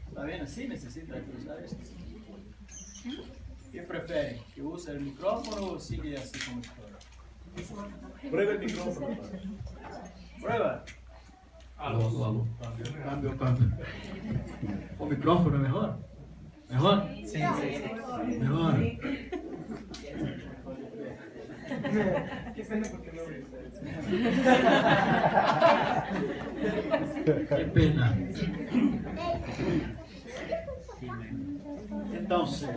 Está bien, así necesita cruzar esto. ¿Qué prefieren? ¿Que use el micrófono o sigue así como está? Prueba el micrófono. Prueba. Aló. Cambio. O micrófono mejor. ¿Mejor? Sí. Mejor. Qué pena porque no ves. Qué pena. Entonces,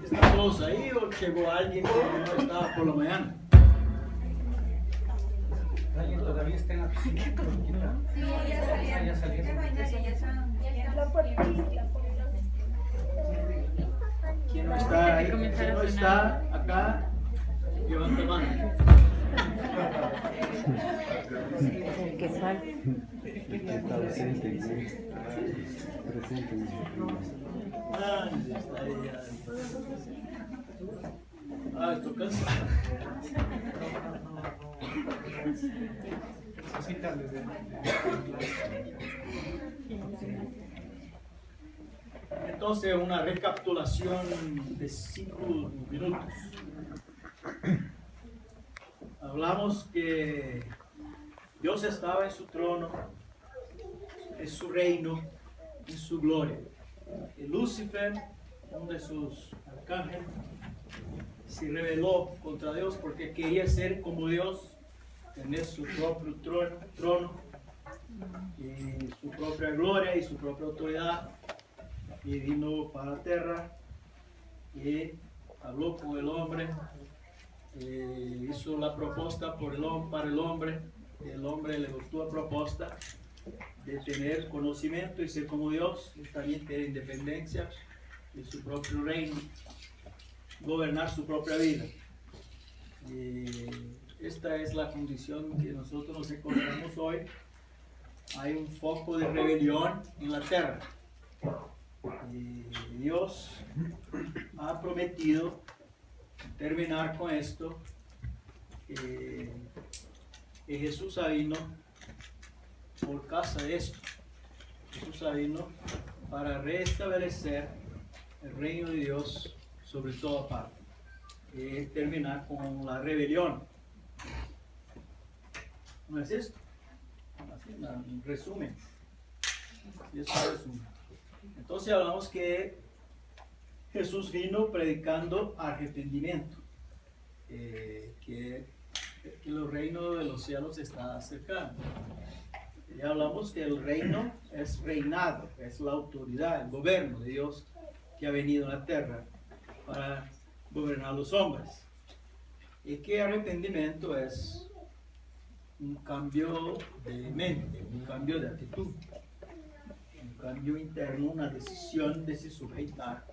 ¿están todos ahí o llegó alguien que no estaba por la mañana? ¿Alguien todavía está en la piscina? Sí, ya salieron. ¿Quién no está ahí? ¿Quién no está acá? Levanta mano. Que falta. ¿Dónde está ella? ¿Esto cansa? Necesitan desde. Entonces, una recapitulación de 5 minutos. Hablamos que Dios estaba en su trono, en su reino, en su gloria. Y Lucifer, uno de sus arcángeles, se rebeló contra Dios porque quería ser como Dios, tener su propio trono y su propia gloria y su propia autoridad. Y vino para la tierra y habló con el hombre, hizo la propuesta para el hombre. El hombre le gustó la propuesta de tener conocimiento y ser como Dios, y también tener independencia de su propio reino, gobernar su propia vida. Esta es la condición que nosotros nos encontramos hoy. Hay un foco de rebelión en la tierra. Y Dios ha prometido terminar con esto. Y Jesús vino por causa de esto. Jesús vino para restablecer el reino de Dios sobre toda parte. Y terminar con la rebelión. ¿No es esto? Así, un resumen. Y eso es un... Entonces hablamos que Jesús vino predicando arrepentimiento, que el reino de los cielos está cercano. Y hablamos que el reino es reinado, es la autoridad, el gobierno de Dios que ha venido a la tierra para gobernar a los hombres. Y que arrepentimiento es un cambio de mente, un cambio de actitud. Cambio interno, una decisión de se sujetar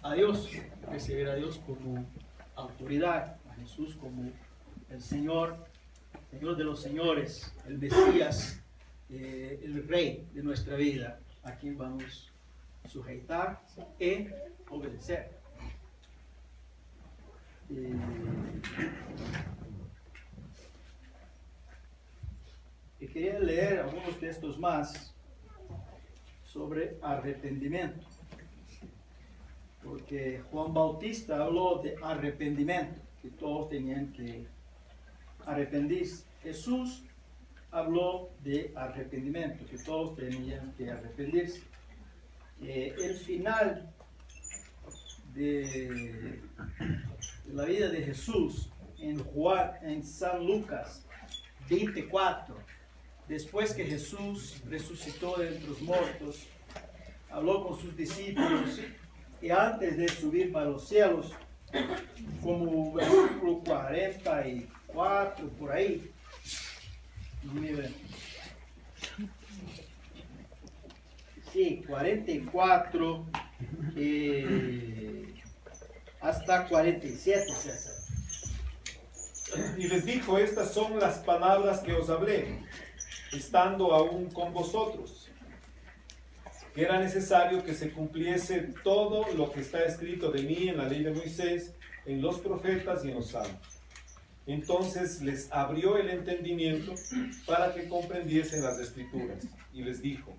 a Dios, recibir a Dios como autoridad, a Jesús como el Señor de los señores, el Mesías, el Rey de nuestra vida, a quien vamos a sujetar y obedecer. Y quería leer algunos textos más sobre arrepentimiento, porque Juan Bautista habló de arrepentimiento, que todos tenían que arrepentirse. Jesús habló de arrepentimiento, que todos tenían que arrepentirse. El final de la vida de Jesús en San Lucas 24, después que Jesús resucitó de entre los muertos, habló con sus discípulos y antes de subir para los cielos, como versículo 44, por ahí, sí, 44 hasta 47, César. Y les dijo: estas son las palabras que os hablé, estando aún con vosotros, que era necesario que se cumpliese todo lo que está escrito de mí en la ley de Moisés, en los profetas y en los salmos. Entonces les abrió el entendimiento para que comprendiesen las escrituras y les dijo: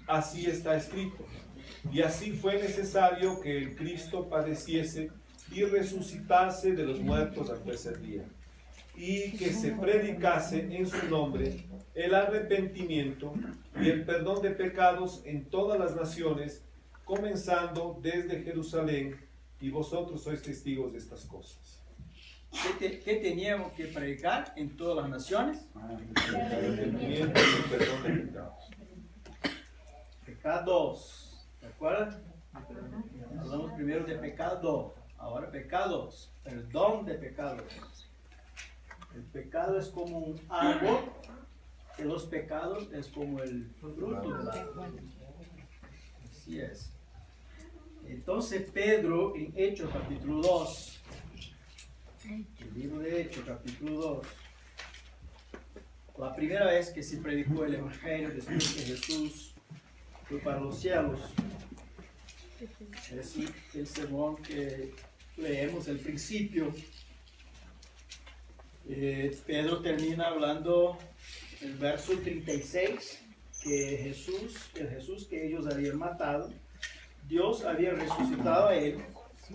así está escrito, y así fue necesario que el Cristo padeciese y resucitase de los muertos al tercer día, y que se predicase en su nombre el arrepentimiento y el perdón de pecados en todas las naciones, comenzando desde Jerusalén, y vosotros sois testigos de estas cosas. ¿Qué teníamos que predicar en todas las naciones? El arrepentimiento y el perdón de pecados. Pecados. ¿De acuerdo? Hablamos primero de pecado, ahora pecados, perdón de pecados. El pecado es como un árbol, y los pecados es como el fruto del árbol. Así es. Entonces Pedro en Hechos capítulo 2, el libro de Hechos capítulo 2, la primera vez que se predicó el Evangelio después que Jesús fue para los cielos, es decir, el sermón que leemos al principio, Pedro termina hablando el verso 36, que el Jesús que ellos habían matado, Dios había resucitado a él,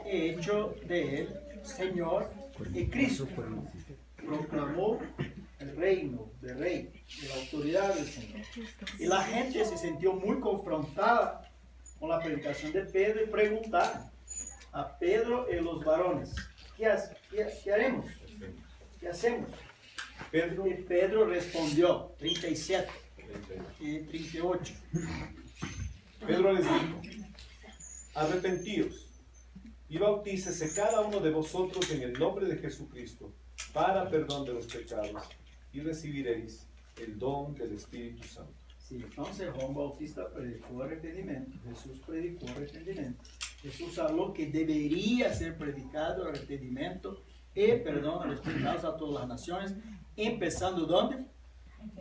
hecho de él Señor y Cristo. Proclamó el reino del Rey, de la autoridad del Señor. Y la gente se sintió muy confrontada con la predicación de Pedro y preguntaron a Pedro y los varones: ¿qué haremos? ¿Qué hacemos? Y Pedro respondió, 37 y 38. Pedro les dijo: arrepentíos y bautícese cada uno de vosotros en el nombre de Jesucristo para perdón de los pecados, y recibiréis el don del Espíritu Santo. Sí, entonces Juan Bautista predicó arrepentimiento, Jesús predicó arrepentimiento. Jesús habló que debería ser predicado arrepentimiento y perdón a los pecados a todas las naciones, empezando ¿dónde?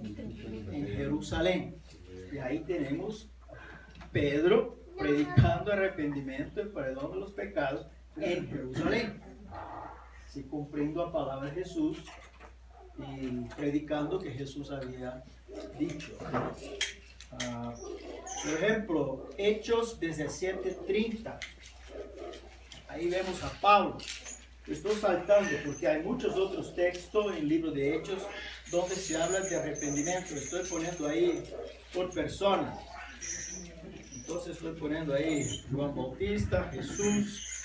En Jerusalén. Y ahí tenemos Pedro predicando arrepentimiento y perdón de los pecados en Jerusalén. Sí, cumpliendo a palabra de Jesús y predicando que Jesús había dicho. Por ejemplo, Hechos 17:30. Ahí vemos a Pablo. Estoy saltando porque hay muchos otros textos en el libro de Hechos donde se habla de arrepentimiento. Estoy poniendo ahí por personas. Entonces estoy poniendo ahí Juan Bautista, Jesús,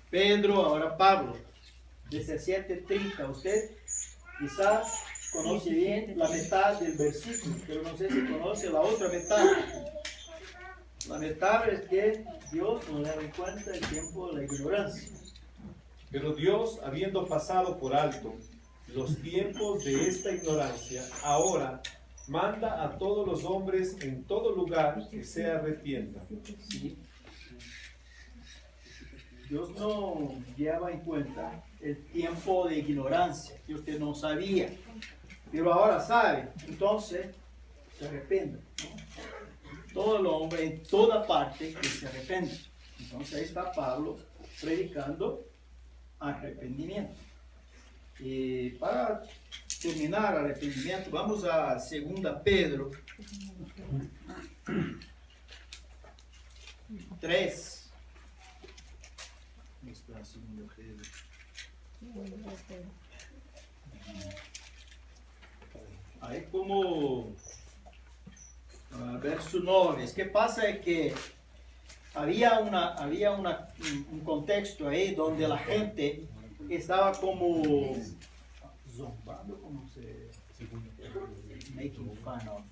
Pedro, ahora Pablo. 17:30. Usted quizás conoce bien la mitad del versículo, pero no sé si conoce la otra mitad. La mitad es que Dios no le da en cuenta el tiempo de la ignorancia. Pero Dios, habiendo pasado por alto los tiempos de esta ignorancia, ahora manda a todos los hombres en todo lugar que se arrepientan. ¿Sí? Dios no lleva en cuenta el tiempo de ignorancia, que usted no sabía, pero ahora sabe, entonces se arrepiente, ¿no? Todo el hombre en toda parte que se arrepiente. Entonces ahí está Pablo predicando arrepentimiento. Y para terminar arrepentimiento, vamos a 2 Pedro 3. Está 2 Pedro. Ahí como verso 9. Es que pasa es que había un contexto ahí donde la gente estaba como zombando, como se making fun of.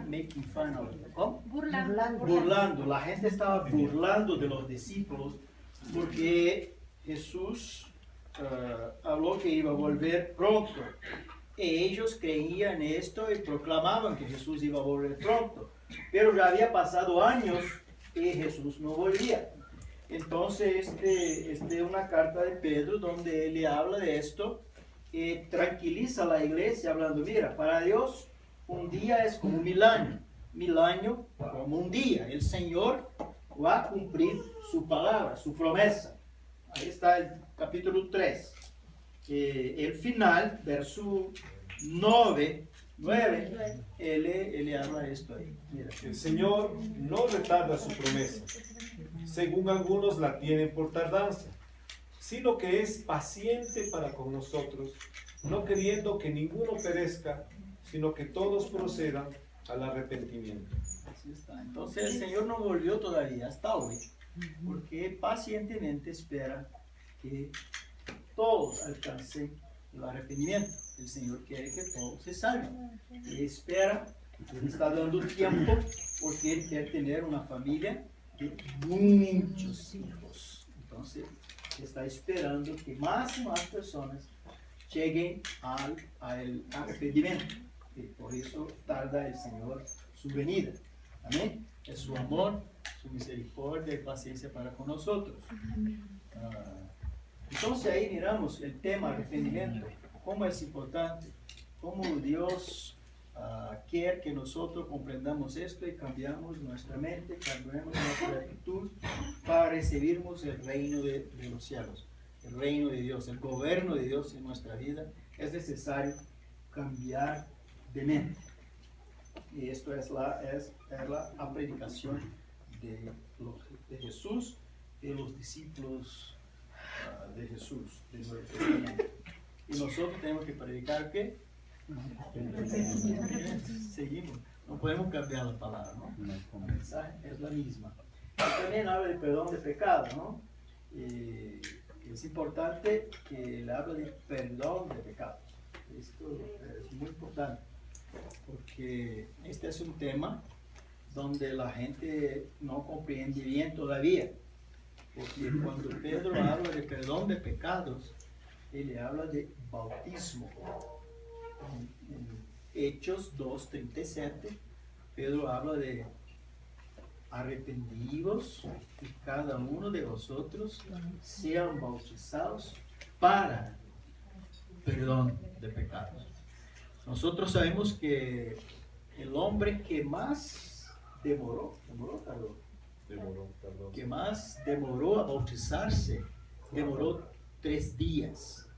Making fun of. ¿Cómo? Burlando. La gente estaba burlando de los discípulos porque Jesús habló que iba a volver pronto. Y ellos creían esto y proclamaban que Jesús iba a volver pronto. Pero ya había pasado años y Jesús no volvía. Entonces, este es una carta de Pedro donde él le habla de esto y tranquiliza a la iglesia hablando: mira, para Dios un día es como 1000 años como un día. El Señor va a cumplir su palabra, su promesa. Ahí está el capítulo 3. El final, verso 9, él habla esto ahí. Mira. El Señor no retarda su promesa, según algunos la tienen por tardanza, sino que es paciente para con nosotros, no queriendo que ninguno perezca, sino que todos procedan al arrepentimiento. Así está. Entonces el Señor no volvió todavía hasta hoy, porque pacientemente espera que todos alcancen el arrepentimiento. El Señor quiere que todos se salven. Él espera, Él está dando tiempo, porque Él quiere tener una familia de muchos hijos. Entonces, está esperando que más y más personas lleguen al arrepentimiento. Y por eso tarda el Señor su venida. Amén. Es su amor, su misericordia y paciencia para con nosotros. Entonces ahí miramos el tema arrepentimiento, cómo es importante, cómo Dios quiere que nosotros comprendamos esto y cambiamos nuestra mente, cambiamos nuestra actitud para recibirmos el reino de los cielos, el reino de Dios, el gobierno de Dios en nuestra vida. Es necesario cambiar de mente. Y esto es la predicación de Jesús y los discípulos de Jesús, del Nuevo Testamento. Y nosotros tenemos que predicar ¿qué? Seguimos, no podemos cambiar la palabra, ¿no? El mensaje es la misma. Y también habla de perdón de pecado, ¿no? Es importante que le hable de perdón de pecado. Esto es muy importante, porque este es un tema donde la gente no comprende bien todavía. Porque cuando Pedro habla de perdón de pecados, él habla de bautismo. En Hechos 2:37, Pedro habla de arrepentidos y cada uno de vosotros sean bautizados para perdón de pecados. Nosotros sabemos que el hombre que más que más demoró a bautizarse, demoró 3 días.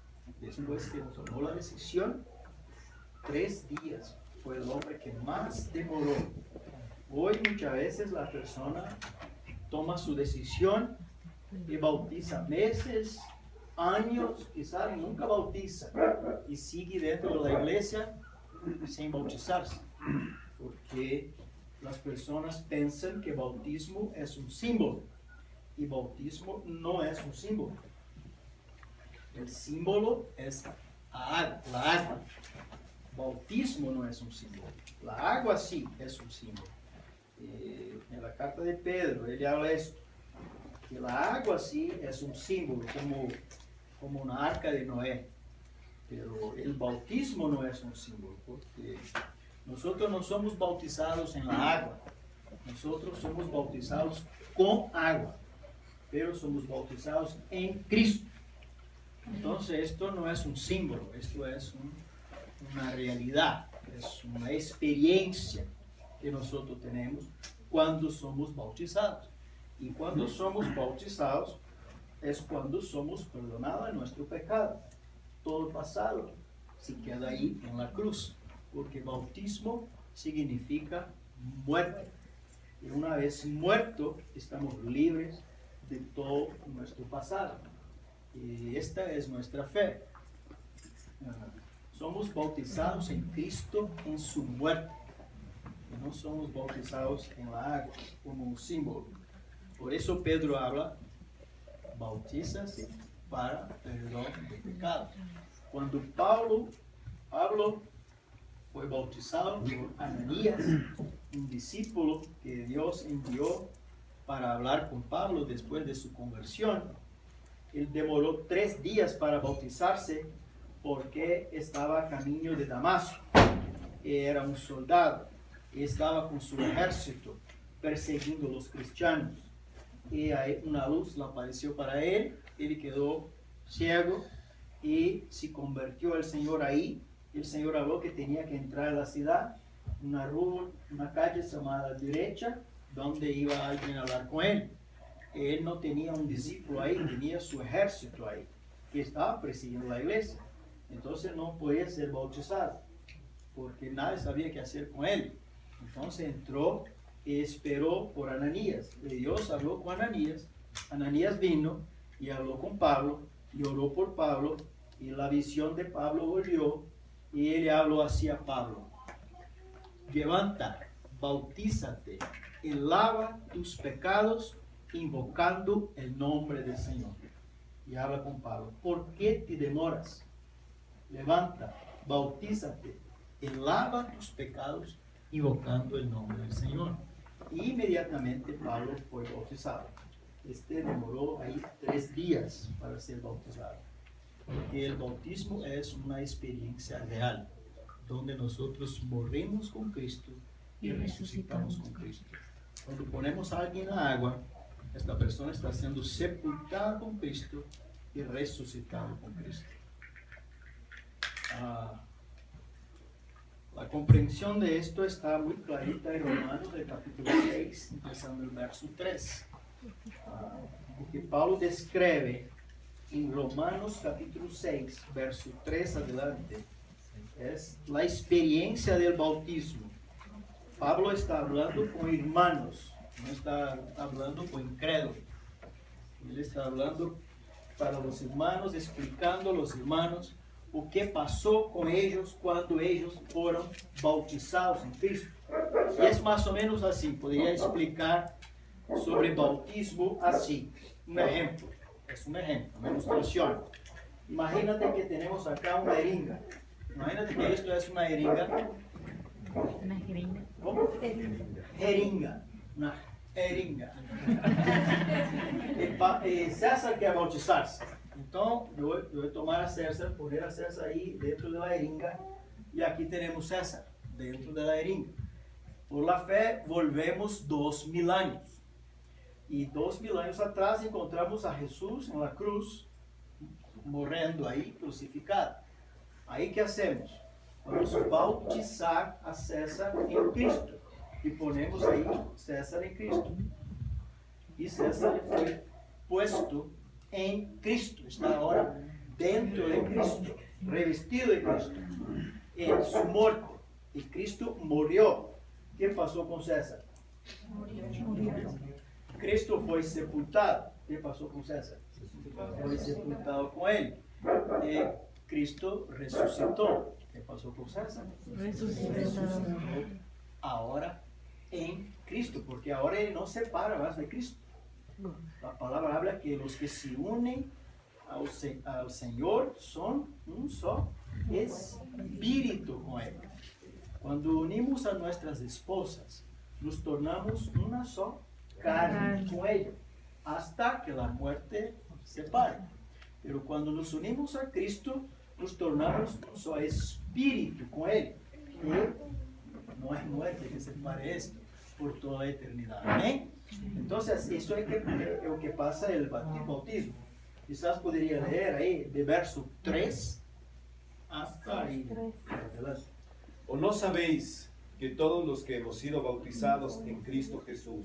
Después que tomó la decisión, 3 días fue el hombre que más demoró. Hoy muchas veces la persona toma su decisión y bautiza meses, años, quizás nunca bautiza y sigue dentro de la iglesia sin bautizarse, porque las personas piensan que bautismo es un símbolo y bautismo no es un símbolo. El símbolo es la agua. Bautismo no es un símbolo. La agua sí es un símbolo. En la carta de Pedro, él habla esto, que la agua sí es un símbolo, como una arca de Noé. Pero el bautismo no es un símbolo, porque nosotros no somos bautizados en la agua. Nosotros somos bautizados con agua, pero somos bautizados en Cristo. Entonces esto no es un símbolo, esto es una realidad, es una experiencia que nosotros tenemos cuando somos bautizados. Y cuando somos bautizados es cuando somos perdonados de nuestro pecado. Todo el pasado se queda ahí en la cruz, porque bautismo significa muerte. Y una vez muerto, estamos libres de todo nuestro pasado. Y esta es nuestra fe. Somos bautizados en Cristo en su muerte. Y no somos bautizados en la agua como un símbolo. Por eso Pedro habla, bautízase para perdón de pecados. Cuando Pablo fue bautizado por Ananías, un discípulo que Dios envió para hablar con Pablo después de su conversión, él demoró 3 días para bautizarse porque estaba a camino de Damasco. Era un soldado y estaba con su ejército persiguiendo a los cristianos. Y ahí una luz le apareció para él, él quedó ciego y se convirtió al Señor ahí. El Señor habló que tenía que entrar a la ciudad, una calle llamada derecha, donde iba alguien a hablar con él. Él no tenía un discípulo ahí, tenía su ejército ahí, que estaba presidiendo la iglesia. Entonces no podía ser bautizado, porque nadie sabía qué hacer con él. Entonces entró y esperó por Ananías. Y Dios habló con Ananías. Ananías vino y habló con Pablo y oró por Pablo. Y la visión de Pablo volvió y él habló hacia Pablo: levanta, bautízate y lava tus pecados invocando el nombre del Señor. Y habla con Pablo: ¿por qué te demoras? Levanta, bautízate y lava tus pecados invocando el nombre del Señor. Y inmediatamente Pablo fue bautizado. Demoró ahí 3 días para ser bautizado. Porque el bautismo es una experiencia real, donde nosotros morimos con Cristo y resucitamos con Cristo. Cuando ponemos a alguien en agua, esta persona está siendo sepultada con Cristo y resucitada con Cristo. La comprensión de esto está muy clarita en Romanos, del capítulo 6, empezando el verso 3. Porque Pablo describe en Romanos capítulo 6, verso 3 adelante, es la experiencia del bautismo. Pablo está hablando con hermanos, no está hablando con incrédulos. Él está hablando para los hermanos, explicando a los hermanos o que pasó con ellos cuando ellos fueron bautizados en Cristo. Y es más o menos así, podría explicar sobre bautismo así. Un ejemplo, es un ejemplo, una ilustración. Imagínate que tenemos acá una jeringa. Imagínate que esto es una jeringa. Una jeringa. ¿Cómo? Jeringa. Una jeringa. César quer bautizar-se. Então, eu vou tomar a César, poner a César aí dentro da jeringa. E aqui temos César dentro da jeringa. Por la fé, volvemos 2000 anos. E 2000 anos atrás encontramos a Jesus na cruz, morrendo aí, crucificado. Aí que hacemos? Vamos bautizar a César em Cristo. E ponemos aí César em Cristo. E César foi posto em Cristo. Está agora dentro de Cristo, revestido de Cristo. Em sua morte. E Cristo morreu. O que passou com César? Morreu. Cristo foi sepultado. O que passou com César? Foi sepultado com ele. E Cristo ressuscitou. O que passou com César? Ressuscitou. Agora em Cristo, porque agora ele não se separa mais de Cristo. A palavra habla que os que se unem ao Senhor são um só espírito com ele. Quando unimos a nossas esposas, nos tornamos uma só carne com ele, hasta que a muerte separe. Pero quando nos unimos a Cristo, nos tornamos um só espírito com ele. E não é muerte que separe esto por toda a eternidade. Amém? Então, isso é o que passa no bautismo. Quizás poderia ler aí, de verso 3 hasta aí. ¿O no sabéis que todos los que hemos sido bautizados en Cristo Jesús,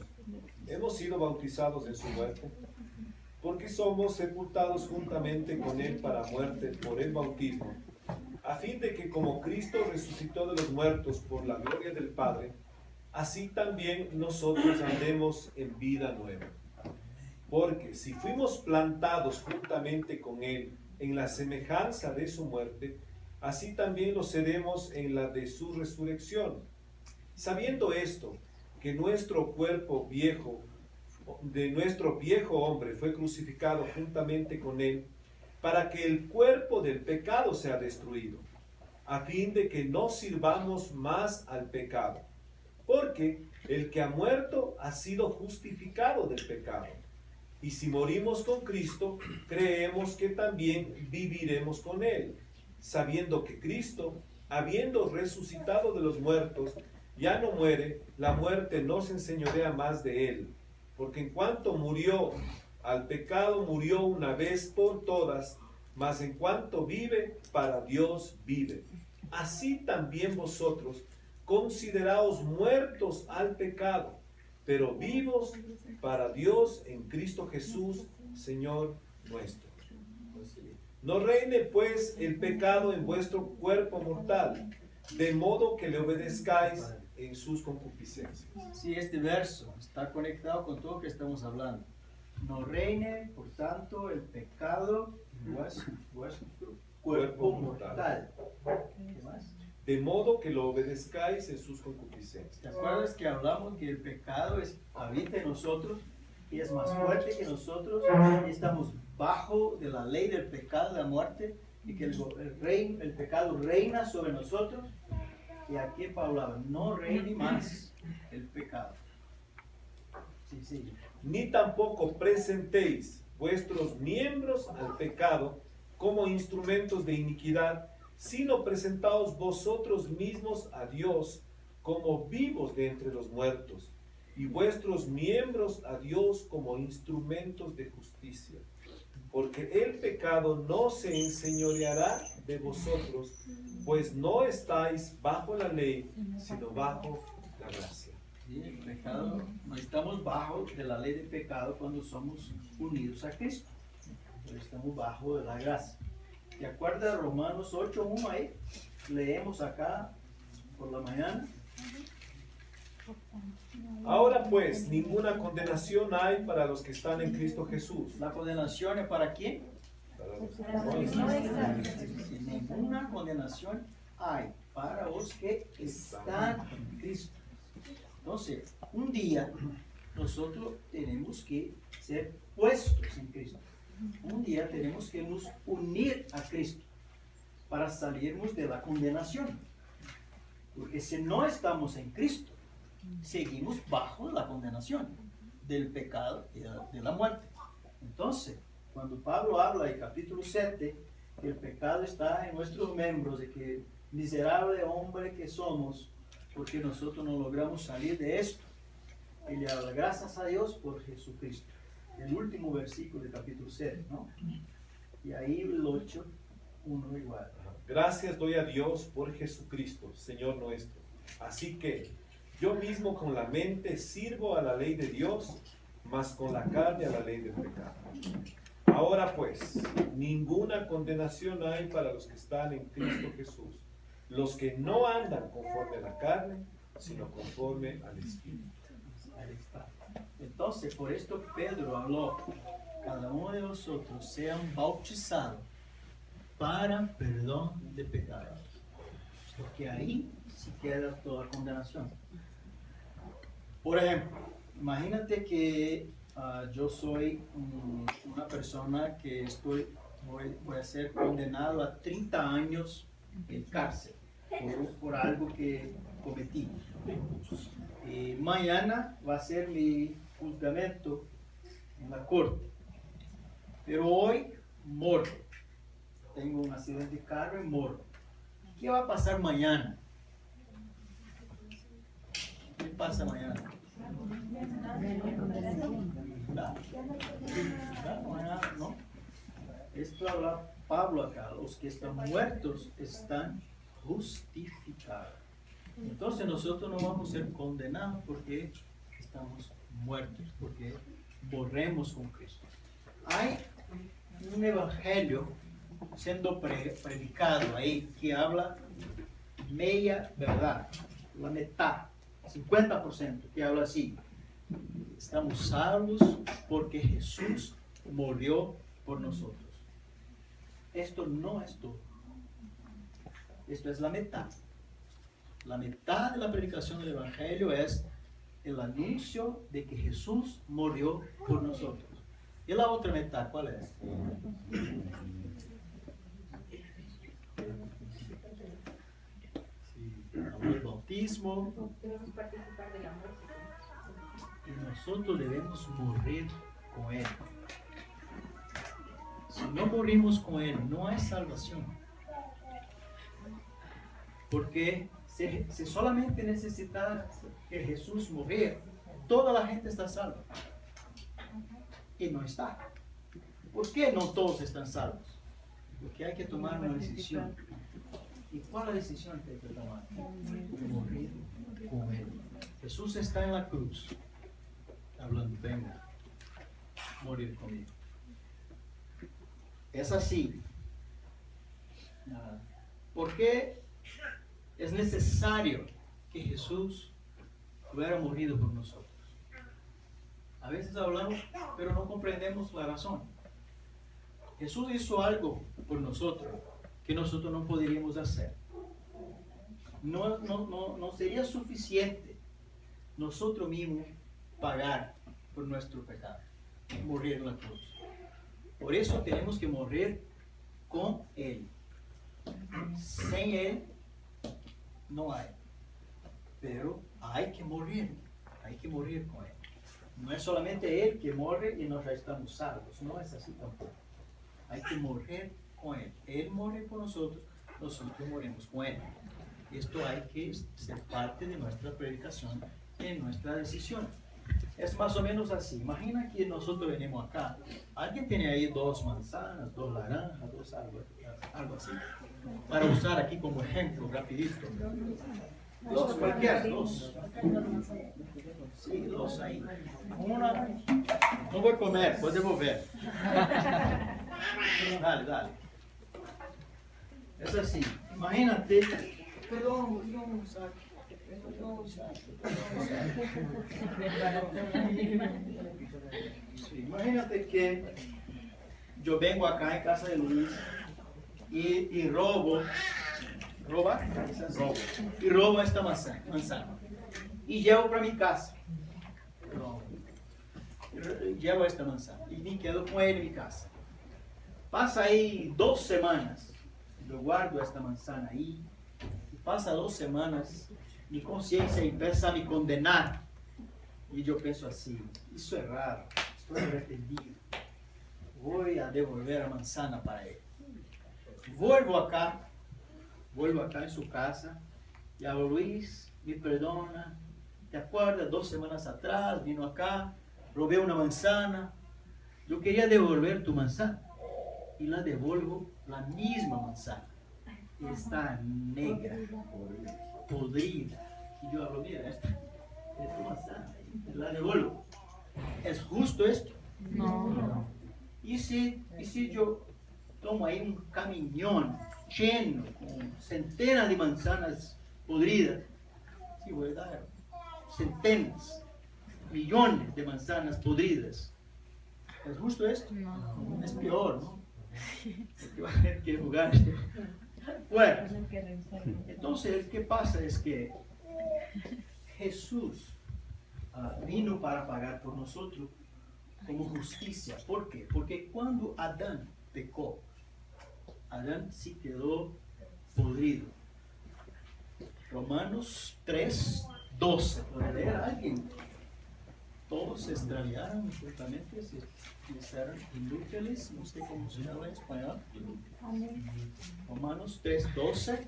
hemos sido bautizados en su muerte? Porque somos sepultados juntamente con Él para muerte por el bautismo, a fin de que como Cristo resucitó de los muertos por la gloria del Padre, así también nosotros andemos en vida nueva. Porque si fuimos plantados juntamente con Él en la semejanza de su muerte, así también lo seremos en la de su resurrección. Sabiendo esto, que nuestro cuerpo viejo, de nuestro viejo hombre fue crucificado juntamente con Él, para que el cuerpo del pecado sea destruido, a fin de que no sirvamos más al pecado. Porque el que ha muerto ha sido justificado del pecado. Y si morimos con Cristo, creemos que también viviremos con Él, sabiendo que Cristo, habiendo resucitado de los muertos, ya no muere, la muerte no se enseñorea más de Él. Porque en cuanto murió al pecado, murió una vez por todas, mas en cuanto vive, para Dios vive. Así también vosotros, consideraos muertos al pecado pero vivos para Dios en Cristo Jesús, Señor nuestro. No reine pues el pecado en vuestro cuerpo mortal, de modo que le obedezcáis en sus concupiscencias. Sí, este verso está conectado con todo lo que estamos hablando. No reine, por tanto, el pecado en vuestro cuerpo mortal. ¿Qué más? De modo que lo obedezcáis en sus concupiscencias. ¿Te acuerdas que hablamos que el pecado habita en nosotros y es más fuerte que nosotros? Y estamos bajo de la ley del pecado, de la muerte, y que el pecado reina sobre nosotros. Y aquí Pablo habla, no reine más el pecado. Sí. Ni tampoco presentéis vuestros miembros al pecado como instrumentos de iniquidad, sino presentaos vosotros mismos a Dios como vivos de entre los muertos, y vuestros miembros a Dios como instrumentos de justicia. Porque el pecado no se enseñoreará de vosotros, pues no estáis bajo la ley, sino bajo la gracia. Sí, el pecado, no estamos bajo de la ley del pecado cuando somos unidos a Cristo. Pero estamos bajo de la gracia. ¿Te acuerdas de Romanos 8:1 ahí? Leemos acá por la mañana. Ahora pues, ninguna condenación hay para los que están en Cristo Jesús. ¿La condenación es para quién? Para los que Sí, ninguna condenación hay para los que están en Cristo. Entonces, un día nosotros tenemos que ser puestos en Cristo. Un día tenemos que nos unir a Cristo para salirnos de la condenación. Porque si no estamos en Cristo, seguimos bajo la condenación del pecado y de la muerte. Entonces, cuando Pablo habla en capítulo 7, que el pecado está en nuestros miembros, de que miserable hombre que somos, porque nosotros no logramos salir de esto. Y le habla gracias a Dios por Jesucristo. El último versículo del capítulo 7, ¿no? Y ahí el 8, uno igual. Gracias doy a Dios por Jesucristo, Señor nuestro. Así que yo mismo con la mente sirvo a la ley de Dios, mas con la carne a la ley del pecado. Ahora pues, ninguna condenación hay para los que están en Cristo Jesús, los que no andan conforme a la carne, sino conforme al Espíritu. Ahí está. Entonces, por esto Pedro habló, cada uno de nosotros sean bautizados para perdón de pecados. Porque ahí sí queda toda condenación. Por ejemplo, imagínate que yo soy una persona que voy a ser condenado a 30 años en cárcel por algo que cometí. Mañana va a ser mi juzgamento en la corte. Pero hoy muero. Tengo un accidente de carro y muero. ¿Qué va a pasar mañana? ¿Qué pasa mañana? No. Esto habla Pablo acá. Los que están muertos están justificados. Entonces nosotros no vamos a ser condenados porque estamos muertos, porque morremos con Cristo. Hay un evangelio siendo predicado ahí que habla media verdad, la mitad, 50%, que habla así. Estamos salvos porque Jesús murió por nosotros. Esto no es todo. Esto es la mitad. La mitad de la predicación del Evangelio es el anuncio de que Jesús murió por nosotros. ¿Y la otra mitad cuál es? El bautismo. Debemos participar de la muerte. Y nosotros debemos morir con Él. Si no morimos con Él, no hay salvación. Porque si solamente necesitara que Jesús muriera, toda la gente está salva. Y no está. ¿Por qué no todos están salvos? Porque hay que tomar una decisión. ¿Y cuál es la decisión que hay que tomar? Morir con Él. Jesús está en la cruz. hablando, venga, morir conmigo. Es así. ¿Por qué es necesario que Jesús hubiera morido por nosotros? A veces hablamos, pero no comprendemos la razón. Jesús hizo algo por nosotros que nosotros no podríamos hacer. No sería suficiente nosotros mismos pagar por nuestro pecado, morir en la cruz. Por eso tenemos que morir con Él. Sin Él no hay. Pero hay que morir con Él. No es solamente Él que muere y nosotros estamos salvos, no es así tampoco. Hay que morir con Él. Él muere por nosotros, nosotros morimos con Él. Esto hay que ser parte de nuestra predicación, de nuestra decisión. Es más o menos así. Imagina que nosotros venimos acá. Alguien tiene ahí 2 manzanas, 2 naranjas, 2 algo así. Para usar aquí como ejemplo, rapidito. 2, cualquiera, 2. Sí, 2 ahí. Una, no voy a comer, voy a devolver. Dale. Es así. Imagínate. Perdón, saque. Sí, imagínate que yo vengo acá en casa de Luis y robo esta manzana y llevo para mi casa. Llevo esta manzana y me quedo con él en mi casa. Pasa ahí 2 semanas, yo guardo esta manzana ahí. Pasa 2 semanas, mi conciencia empieza a me condenar. Y yo pienso así, eso es raro, estoy arrepentido. Voy a devolver la manzana para él. Vuelvo acá en su casa, y a Luis me perdona. ¿Te acuerdas? 2 semanas atrás vino acá, robé una manzana. Yo quería devolver tu manzana. Y la devuelvo la misma manzana. Está negra, podrida. Y yo hablo, mira, esta manzana, la devuelvo. ¿Es justo esto? No. ¿Y si yo tomo ahí un camión lleno con centenas de manzanas podridas? Sí, voy a dar centenas, millones de manzanas podridas. ¿Es justo esto? No. Es peor, ¿no? Porque va a tener que jugar esto fuera. Entonces, ¿qué pasa? Es que Jesús vino para pagar por nosotros como justicia. ¿Por qué? Porque cuando Adán pecó, Adán se quedó podrido. Romanos 3:12. ¿Puede leer alguien? Todos se extraviaron justamente, se hicieron inútiles. No sé cómo se llama en español. Romanos 3:12.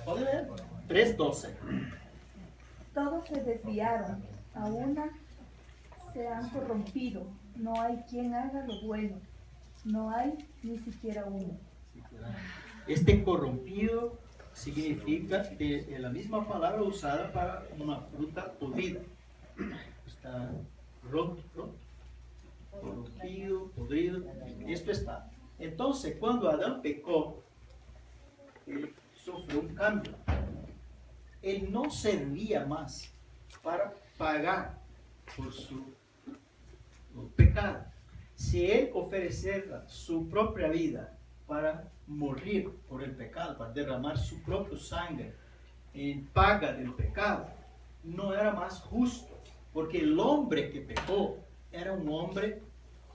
¿Puede leer? 3:12. Todos se desviaron, a una se han corrompido, no hay quien haga lo bueno, no hay ni siquiera uno. Este corrompido significa la misma palabra usada para una fruta podrida. Está roto, corrompido, podrido. Esto está. Entonces, cuando Adán pecó, él sufrió un cambio. Él no servía más para pagar por su pecado. Si él ofreciera su propia vida para morir por el pecado, para derramar su propia sangre en paga del pecado, no era más justo, porque el hombre que pecó era un hombre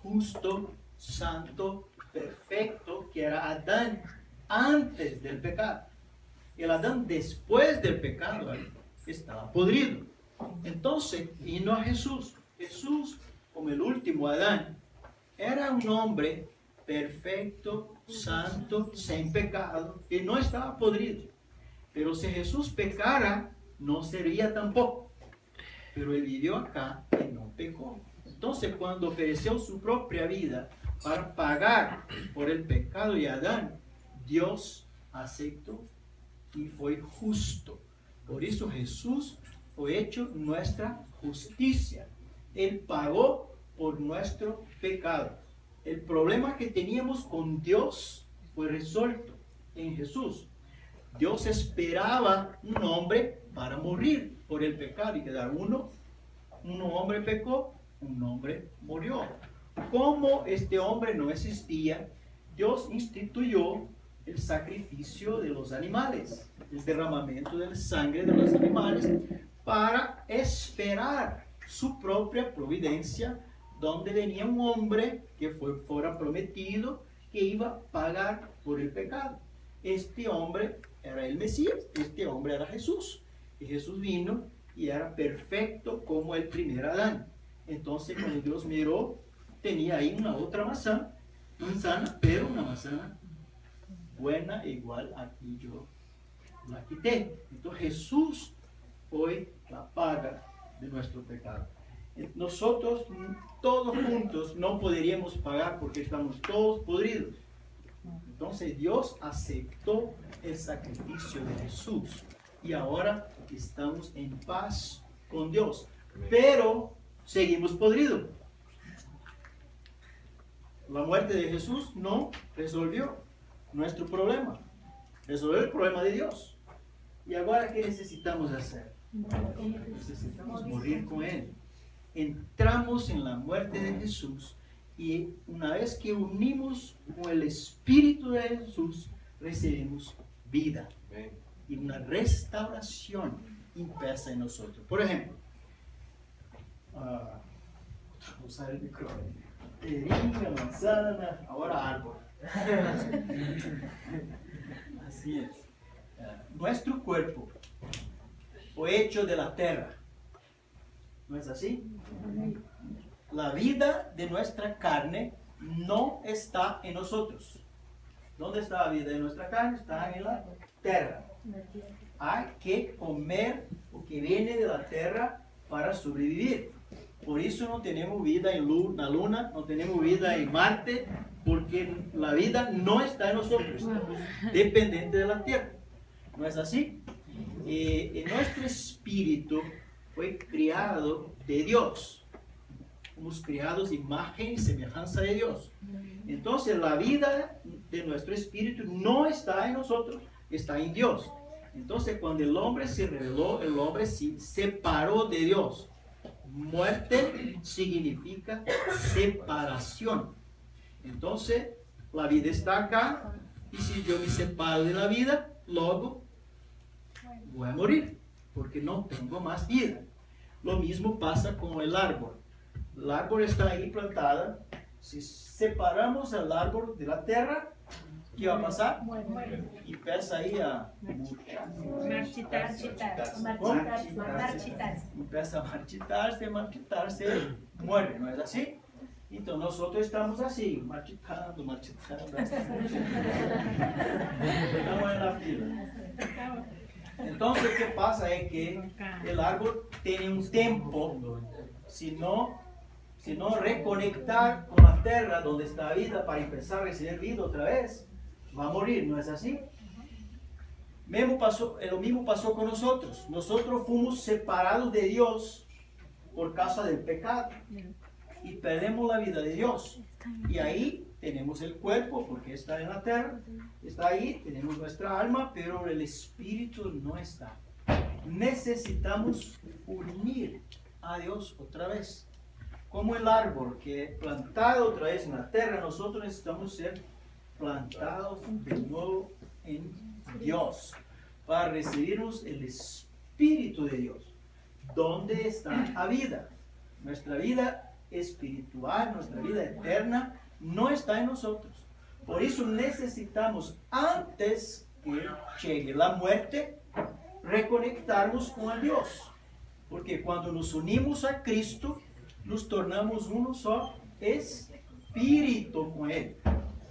justo, santo, perfecto, que era Adán antes del pecado. El Adán después del pecado estaba podrido. Entonces vino a Jesús. Jesús, como el último Adán, era un hombre perfecto, santo, sin pecado, que no estaba podrido. Pero si Jesús pecara, no sería tampoco. Pero él vivió acá y no pecó. Entonces, cuando ofreció su propia vida para pagar por el pecado de Adán, Dios aceptó y fue justo. Por eso Jesús fue hecho nuestra justicia. Él pagó por nuestro pecado. El problema que teníamos con Dios fue resuelto en Jesús. Dios esperaba un hombre para morir por el pecado y quedar un hombre pecó, un hombre murió. Como este hombre no existía, Dios instituyó el sacrificio de los animales, el derramamiento de la sangre de los animales, para esperar su propia providencia, donde venía un hombre que fuera prometido, que iba a pagar por el pecado. Este hombre era el Mesías, este hombre era Jesús. Y Jesús vino y era perfecto como el primer Adán. Entonces cuando Dios miró, tenía ahí una otra manzana, pero una manzana buena e igual a que yo la quité. Entonces Jesús fue la paga de nuestro pecado. Nosotros todos juntos no podríamos pagar porque estamos todos podridos. Entonces Dios aceptó el sacrificio de Jesús y ahora estamos en paz con Dios, pero seguimos podridos. La muerte de Jesús no resolvió nuestro problema, resolvió el problema de Dios. ¿Y ahora qué necesitamos hacer? Necesitamos morir con Él. Entramos en la muerte de Jesús y una vez que unimos con el Espíritu de Jesús, recibimos vida. Y una restauración empieza en nosotros. Por ejemplo, usar el micrófono. Eringa, manzana, ahora árbol. Así es. Nuestro cuerpo fue hecho de la tierra. ¿No es así? La vida de nuestra carne no está en nosotros. ¿Dónde está la vida de nuestra carne? Está en la tierra. Hay que comer lo que viene de la tierra para sobrevivir. Por eso no tenemos vida en la luna, no tenemos vida en Marte, porque la vida no está en nosotros, estamos dependientes de la tierra. ¿No es así? Nuestro espíritu fue criado de Dios. Fuimos criados imagen y semejanza de Dios. Entonces la vida de nuestro espíritu no está en nosotros, está en Dios. Entonces cuando el hombre se rebeló, el hombre se separó de Dios. Muerte significa separación. Entonces la vida está acá y si yo me separo de la vida, luego voy a morir porque no tengo más vida. Lo mismo pasa con el árbol. El árbol está ahí plantado. Si separamos el árbol de la tierra, ¿qué va a pasar? Y empieza ahí a marchitarse. Empieza a marchitarse, muere, ¿no es así? Entonces nosotros estamos así, marchitando. Estamos en la fila. Entonces, ¿qué pasa? Es que el árbol tiene un tiempo, si no reconectar con la tierra donde está vida para empezar a recibir vida otra vez, va a morir, ¿no es así? Lo mismo pasó con nosotros. Nosotros fuimos separados de Dios por causa del pecado y perdemos la vida de Dios. Y ahí tenemos el cuerpo porque está en la tierra, está ahí, tenemos nuestra alma, pero el espíritu no está. Necesitamos unir a Dios otra vez. Como el árbol que es plantado otra vez en la tierra, nosotros necesitamos ser plantados de nuevo en Dios para recibirnos el Espíritu de Dios. ¿Dónde está la vida? Nuestra vida espiritual, nuestra vida eterna no está en nosotros. Por eso necesitamos, antes que llegue la muerte, reconectarnos con el Dios. Porque cuando nos unimos a Cristo, nos tornamos uno solo espíritu con Él.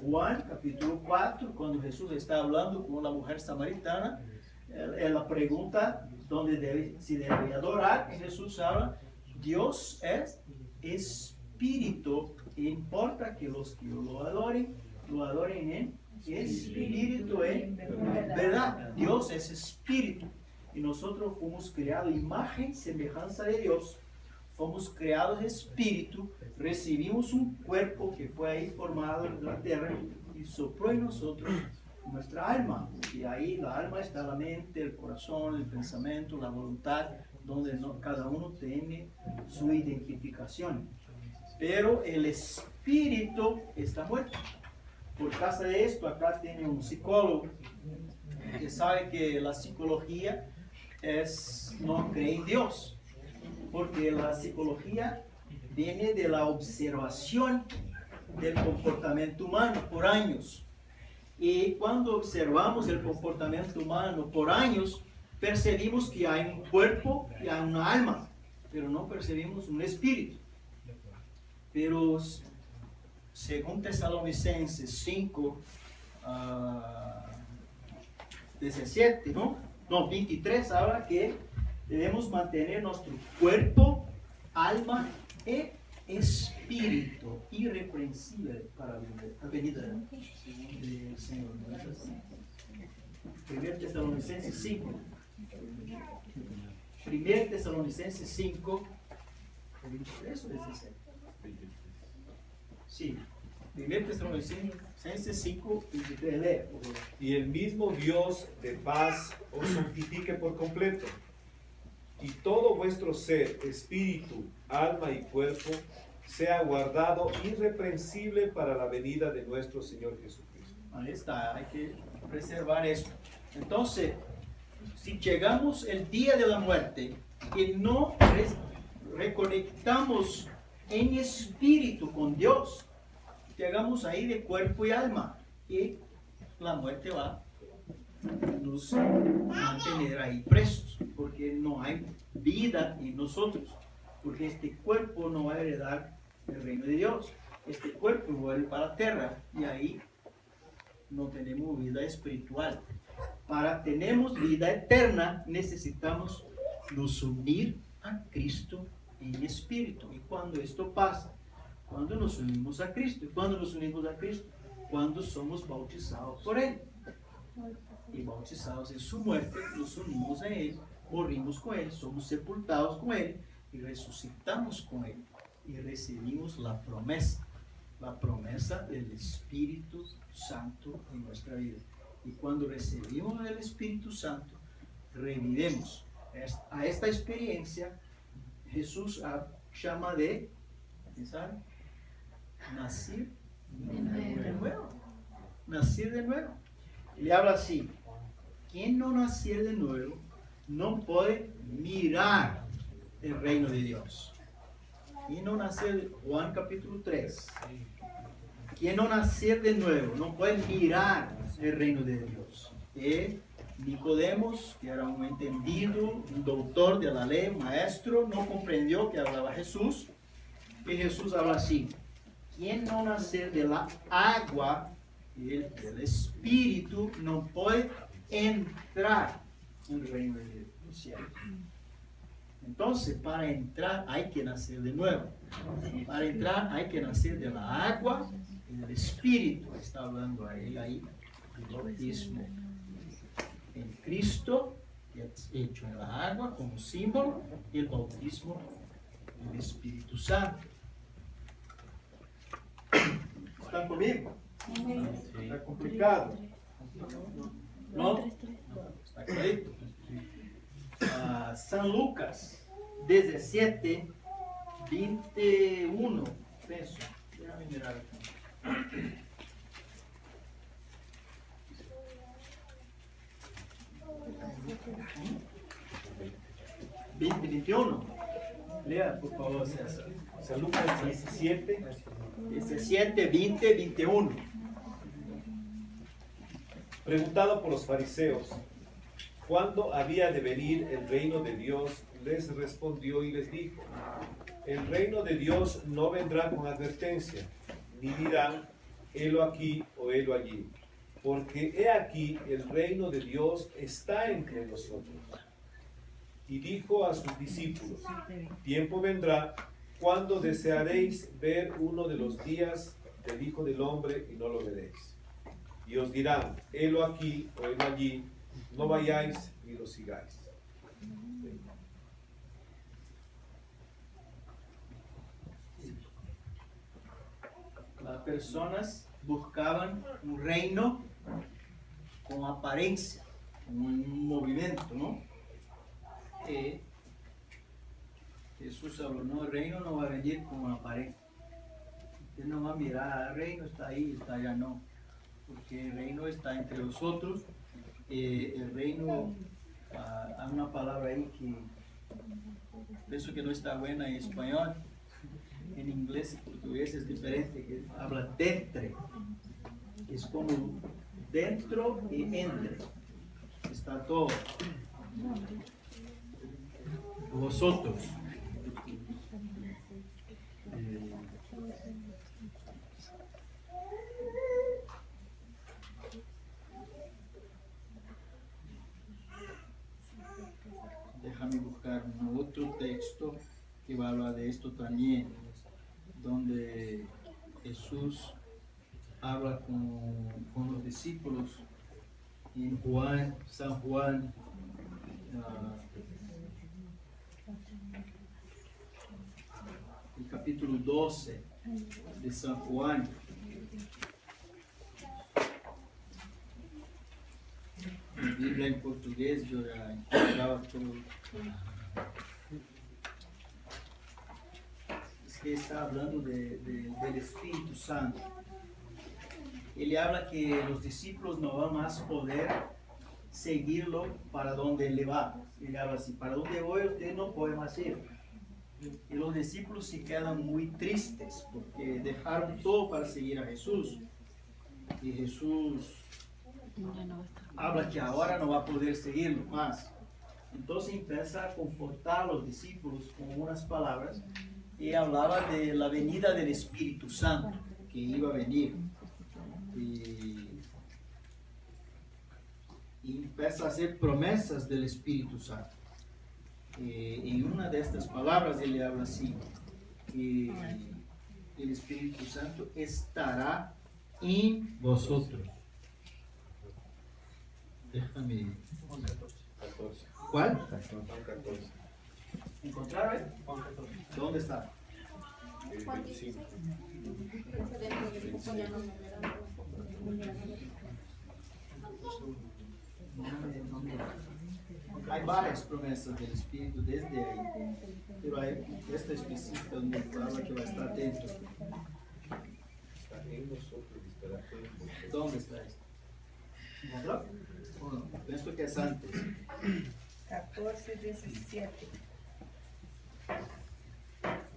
Juan capítulo 4, cuando Jesús está hablando con la mujer samaritana, él pregunta dónde se debe adorar, y Jesús habla, Dios es espíritu, e importa que los que lo adoren en espíritu, en verdad. Dios es espíritu. y nosotros fuimos creados imagen y semejanza de Dios, fomos creados de espíritu, recibimos un cuerpo que fue ahí formado en la tierra y sopló en nosotros nuestra alma. Y ahí la alma está la mente, el corazón, el pensamiento, la voluntad, donde cada uno tiene su identificación. Pero el espíritu está muerto. Por causa de esto, acá tiene un psicólogo que sabe que la psicología no cree en Dios, porque la psicología viene de la observación del comportamiento humano por años. Y cuando observamos el comportamiento humano por años, percibimos que hay un cuerpo y hay una alma, pero no percibimos un espíritu. Pero según Tesalonicenses 5, 17, ¿no? 23 habla que debemos mantener nuestro cuerpo, alma y espíritu irreprensible para la venida del Señor. 1 Tesalonicenses 5. 1 Tesalonicenses 5, 23 o 17. Sí, 1 Tesalonicenses 5, 23, lee. Y el mismo Dios de paz os santifique por completo, y todo vuestro ser, espíritu, alma y cuerpo, sea guardado irreprensible para la venida de nuestro Señor Jesucristo. Ahí está, hay que preservar esto. Entonces, si llegamos el día de la muerte y no reconectamos en espíritu con Dios, llegamos ahí de cuerpo y alma, y la muerte va a nos mantener ahí presos, porque no hay vida en nosotros, porque este cuerpo no va a heredar el reino de Dios. Este cuerpo vuelve para la tierra y ahí no tenemos vida espiritual. Para tener vida eterna necesitamos nos unir a Cristo en espíritu. Y cuando esto pasa, cuando nos unimos a Cristo, cuando nos unimos a Cristo, cuando somos bautizados por Él. Y bautizados en su muerte, nos unimos a Él, morimos con Él, somos sepultados con Él y resucitamos con Él. Y recibimos la promesa del Espíritu Santo en nuestra vida. Y cuando recibimos el Espíritu Santo, revivimos. A esta experiencia Jesús llama de, ¿quién sabe? Nacer de nuevo. Nacer de nuevo. Le habla así: quien no naciera de nuevo no puede mirar el reino de Dios. Quien no naciera, Juan capítulo 3. Quien no naciera de nuevo no puede mirar el reino de Dios. Y Nicodemos, que era un entendido, un doctor de la ley, maestro, no comprendió que hablaba Jesús. Y Jesús habla así: quien no nacer de la agua y del Espíritu no puede entrar en el reino de los cielos. Entonces, para entrar hay que nacer de nuevo. Para entrar hay que nacer de la agua y del Espíritu. Está hablando ahí del bautismo en Cristo, que es hecho en la agua como símbolo, y el bautismo del Espíritu Santo. ¿Están conmigo? Está complicado. ¿No? Está clarito. San Lucas 17, 21. Penso. Déjame mirar aquí. ¿20, 21? Lea, por favor, César. San Lucas 17, 17, 20, 21. Preguntado por los fariseos, ¿cuándo había de venir el reino de Dios? Les respondió y les dijo: el reino de Dios no vendrá con advertencia, ni dirán, helo aquí o helo allí, porque he aquí el reino de Dios está entre nosotros. Y dijo a sus discípulos: tiempo vendrá cuando desearéis ver uno de los días del Hijo del Hombre y no lo veréis. Y os dirán, helo aquí o helo allí, no vayáis ni lo sigáis. Las personas buscaban un reino con apariencia, con un movimiento, ¿no? Jesús habló, no, el reino no va a venir con apariencia. Usted no va a mirar, el reino está ahí, está allá, no. Porque el reino está entre nosotros. El reino, hay una palabra ahí que pienso que no está buena en español. En inglés y portugués es diferente, que habla dentro. Es como dentro y entre. Está todo. Vosotros. Déjame buscar un otro texto que va a hablar de esto también, donde Jesús habla con los discípulos en San Juan, el capítulo 12 de San Juan. La Biblia en portugués yo ya encontraba todo. Es que está hablando del Espíritu Santo. Él habla que los discípulos no van más a poder seguirlo para donde él va. Él habla así, para donde voy usted no puede más ir. Y los discípulos se quedan muy tristes porque dejaron todo para seguir a Jesús. Y Jesús habla que ahora no va a poder seguirlo más. Entonces empieza a confortar a los discípulos con unas palabras y hablaba de la venida del Espíritu Santo que iba a venir. Y empieza a hacer promesas del Espíritu Santo. En una de estas palabras él habla así, que el Espíritu Santo estará en vosotros. Déjame. 14. ¿Cuál? 14. ¿Encontraron? ¿Dónde está? 25. Hay varias promesas del Espíritu desde ahí, pero hay esta específica donde habla que va a estar dentro. Está en nosotros, estará en vosotros. ¿Dónde está esto? ¿Encontró? Bueno, pienso que es antes. 14, 17.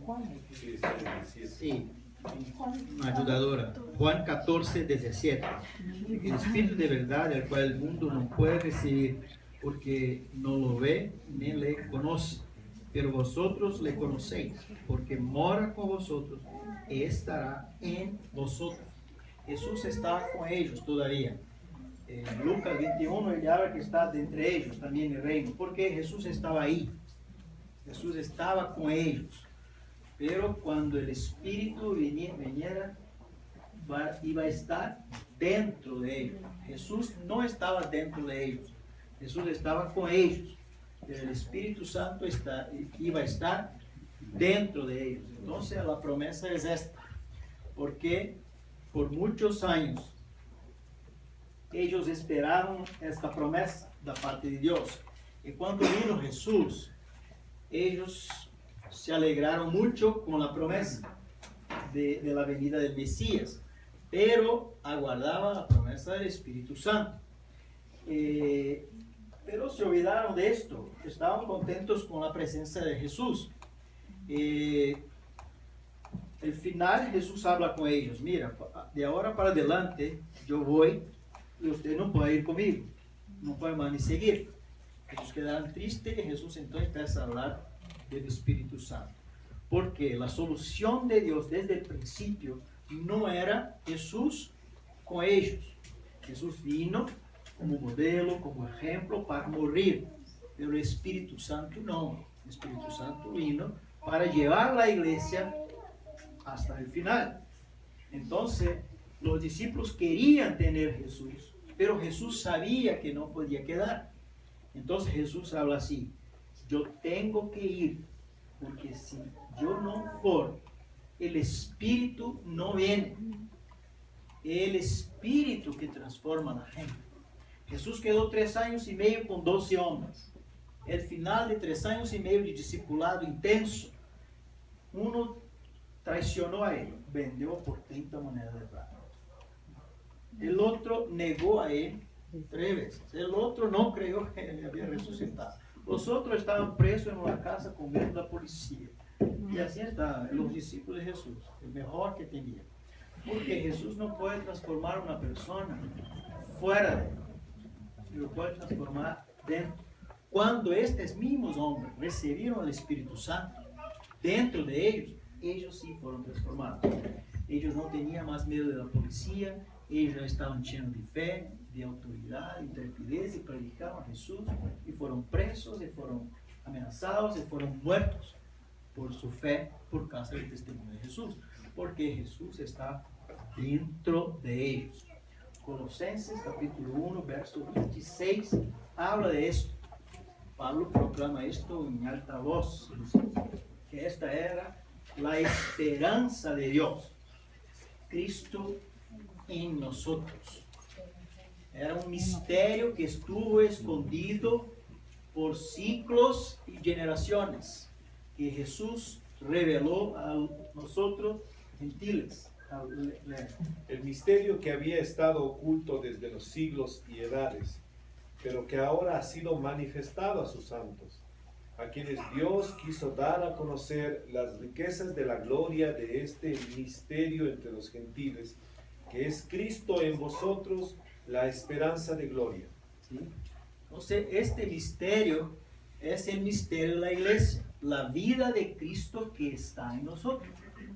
Juan. Sí, está en 17. Sí, una ayudadora. Juan 14, 17. El Espíritu de verdad, el cual el mundo no puede recibir, porque no lo ve ni le conoce. Pero vosotros le conocéis, porque mora con vosotros y estará en vosotros. Jesús estaba con ellos todavía. En Lucas 21, él habla que está de entre ellos también el reino, porque Jesús estaba ahí. Jesús estaba con ellos. Pero cuando el Espíritu viniera, iba a estar dentro de ellos. Jesús no estaba dentro de ellos. Jesús estaba con ellos. Pero el Espíritu Santo iba a estar dentro de ellos. Entonces la promesa es esta. Porque por muchos años ellos esperaron esta promesa da parte de Dios. Y cuando vino Jesús, ellos se alegraron mucho con la promesa de la venida del Mesías, pero aguardaban la promesa del Espíritu Santo. Pero se olvidaron de esto, estaban contentos con la presencia de Jesús. Al final Jesús habla con ellos, mira, de ahora para adelante yo voy y usted no puede ir conmigo, no puede más ni seguir. Ellos quedaron tristes y Jesús entonces empieza a hablar del Espíritu Santo. Porque la solución de Dios desde el principio no era Jesús con ellos. Jesús vino como modelo, como ejemplo para morir. Pero el Espíritu Santo no. El Espíritu Santo vino para llevar la iglesia hasta el final. Entonces, los discípulos querían tener Jesús, pero Jesús sabía que no podía quedar. Entonces Jesús habla así, yo tengo que ir, porque si yo no for, el Espíritu no viene. El Espíritu que transforma a la gente. Jesús quedó 3 años y medio con 12 hombres. El final de 3 años y medio de discipulado intenso, uno traicionó a él, vendió por 30 monedas de plata. El otro negó a él 3 veces. El otro no creyó que él había resucitado. Los otros estaban presos en una casa con miedo de la policía. Y así estaban los discípulos de Jesús, el mejor que tenía. Porque Jesús no puede transformar a una persona fuera de él, lo puede transformar dentro. Cuando estos mismos hombres recibieron el Espíritu Santo dentro de ellos, ellos sí fueron transformados. Ellos no tenían más miedo de la policía, ellos ya estaban llenos de fe, de autoridad, de intrepidez, y predicaban a Jesús, y fueron presos, y fueron amenazados, y fueron muertos por su fe, por causa del testimonio de Jesús, porque Jesús está dentro de ellos. Colosenses capítulo 1, verso 26, habla de esto. Pablo proclama esto en alta voz, que esta era la esperanza de Dios, Cristo en nosotros. Era un misterio que estuvo escondido por siglos y generaciones, que Jesús reveló a nosotros gentiles. El misterio que había estado oculto desde los siglos y edades, pero que ahora ha sido manifestado a sus santos, a quienes Dios quiso dar a conocer las riquezas de la gloria de este misterio entre los gentiles, que es Cristo en vosotros, la esperanza de gloria. ¿Sí? Entonces, este misterio es el misterio de la iglesia, la vida de Cristo que está en nosotros.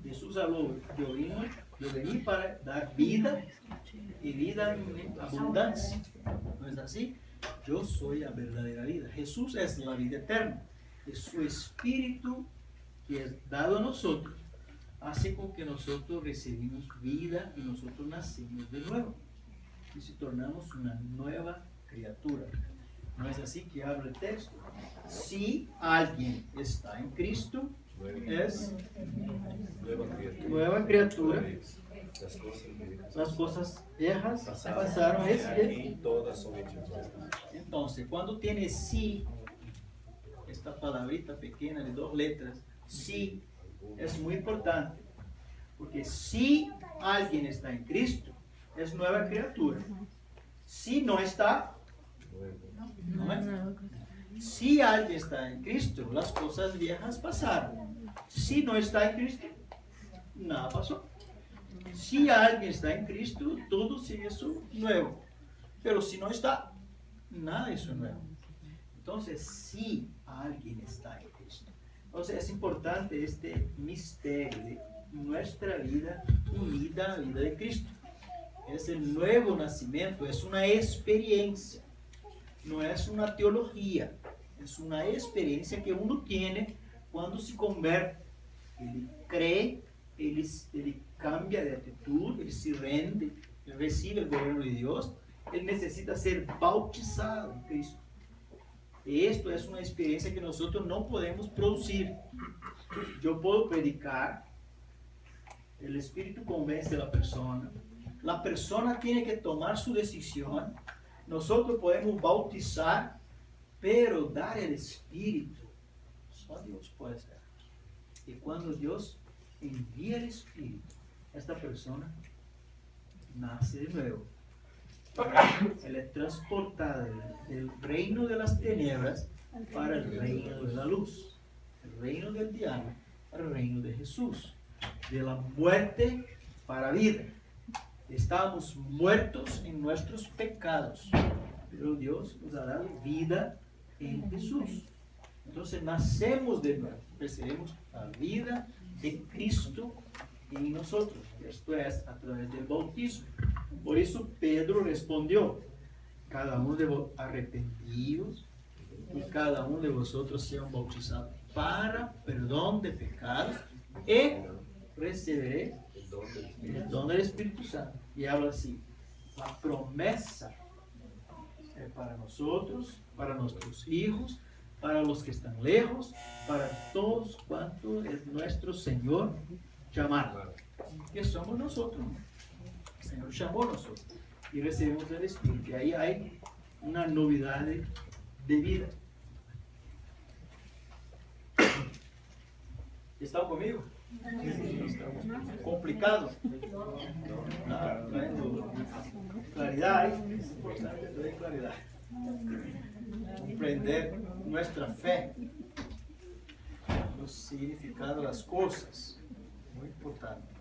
Jesús habló, yo vení para dar vida y vida en abundancia. ¿No es así? Yo soy la verdadera vida. Jesús es la vida eterna. Es su Espíritu que es dado a nosotros, hace con que nosotros recibimos vida y nosotros nacemos de nuevo y si tornamos una nueva criatura. ¿No es así que habla el texto? Si alguien está en Cristo, es nueva criatura. Las cosas viejas pasaron. Y todas son hechas nuevas. Entonces, cuando tiene sí, esta palabrita pequeña de 2 letras, sí, es muy importante. Porque si alguien está en Cristo, es nueva criatura. Si no está, no es. Si alguien está en Cristo, las cosas viejas pasaron. Si no está en Cristo, nada pasó. Si alguien está en Cristo, todo se hizo nuevo. Pero si no está, nada hizo nuevo. Entonces, si alguien está en Cristo. Entonces, es importante este misterio de nuestra vida unida a la vida de Cristo. Es el nuevo nacimiento, es una experiencia. No es una teología, es una experiencia que uno tiene cuando se convierte. Ele cree, ele cambia de actitud, ele se rende, ele recibe el gobierno de Dios, él necesita ser bautizado en Cristo. Esto es una experiencia que nosotros no podemos producir. Yo puedo predicar, el Espíritu convence a la persona tiene que tomar su decisión, nosotros podemos bautizar, pero dar el Espíritu, só Dios puede hacer. Y cuando Dios envía el Espíritu, esta persona nace de nuevo. Él es transportada del reino de las tinieblas para el reino de la luz, el reino del diablo para el reino de Jesús, de la muerte para vida. Estábamos muertos en nuestros pecados, pero Dios nos dará vida en Jesús. Entonces nacemos de nuevo, recibimos la vida de Cristo en nosotros. Esto es a través del bautismo. Por eso Pedro respondió, cada uno de vosotros arrepentidos y cada uno de vosotros sean bautizados para perdón de pecados y recibiréis el don del Espíritu Santo. Y habla así, la promesa es para nosotros, para nuestros hijos, para los que están lejos, para todos cuantos es nuestro Señor llamado. Que somos nosotros. El Señor llamó a nosotros y recibimos el Espíritu. Y ahí hay una novedad de vida. ¿Están conmigo? Complicado. Nada, no hay duda. Claridad, es importante tener claridad. Comprender nuestra fe, los significados de las cosas, muy importante.